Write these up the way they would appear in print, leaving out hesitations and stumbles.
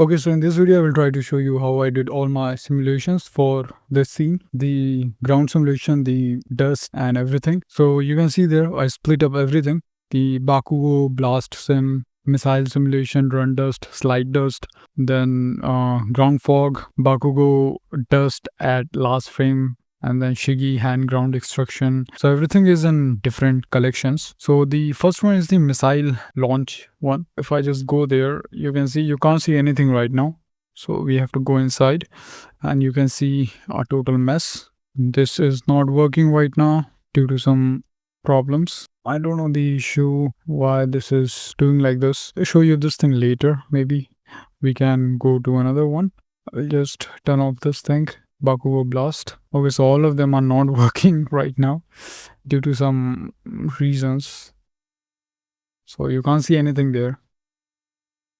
Okay, so in this video, I will try to show you how I did all my simulations for this scene, the ground simulation, the dust and everything. So you can see there, I split up everything. The Bakugo, blast sim, missile simulation, run dust, slide dust, then ground fog, Bakugo dust at last frame, and then Shigi hand ground extraction. So everything is in different collections. So the first one is the missile launch one. If I just go there, you can see you can't see anything right now. So we have to go inside and you can see a total mess. This is not working right now due to some problems. I don't know the issue why this is doing like this. I'll show you this thing later. Maybe we can go to another one. I'll just turn off this thing. Bakugo Blast. Okay, so all of them are not working right now due to some reasons. So you can't see anything there.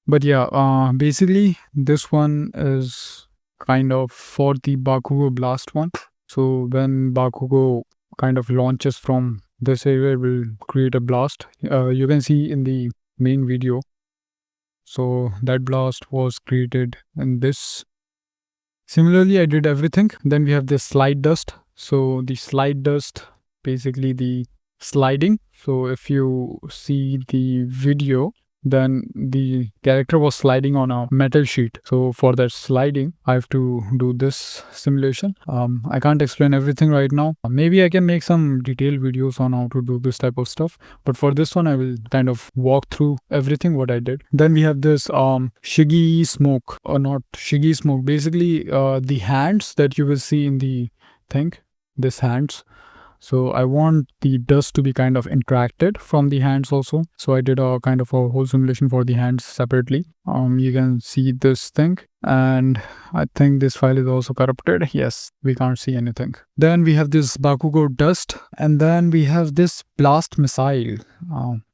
But yeah, basically this one is kind of for the Bakugo Blast one. So when Bakugo kind of launches from this area, it will create a blast. You can see in the main video. So that blast was created in this. Similarly, I did everything. Then we have this slide dust. So the slide dust, basically the sliding. So if you see the video, then the character was sliding on a metal sheet. So for that sliding, I have to do this simulation. I can't explain everything right now. Maybe I can make some detailed videos on how to do this type of stuff. But for this one, I will kind of walk through everything what I did. Then we have this Shigi smoke, or not Shigi smoke. Basically, the hands that you will see in the thing, this hands. So I want the dust to be kind of interacted from the hands also. So I did a kind of a whole simulation for the hands separately. You can see this thing, and I think this file is also corrupted. Yes, we can't see anything. Then we have this Bakugo dust, and then we have this blast missile.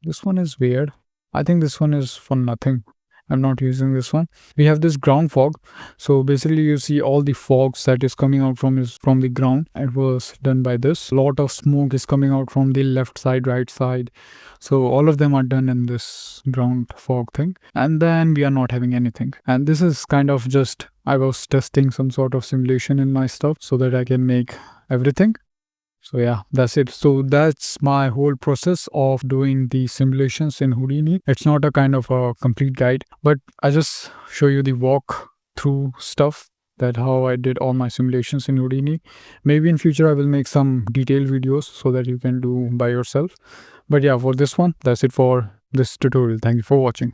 This one is weird. I think this one is for nothing. I'm not using this one. We have this ground fog. So basically you see all the fogs that is coming out from the ground. It was done by this. A lot of smoke is coming out from the left side, right side. So all of them are done in this ground fog thing. And then we are not having anything. And this is kind of just, I was testing some sort of simulation in my stuff so that I can make everything. So yeah, that's it. So that's my whole process of doing the simulations in Houdini. It's not a kind of a complete guide, but I just show you the walk through stuff, that how I did all my simulations in Houdini. Maybe in future I will make some detailed videos so that you can do by yourself. But yeah, for this one, that's it for this tutorial. Thank you for watching.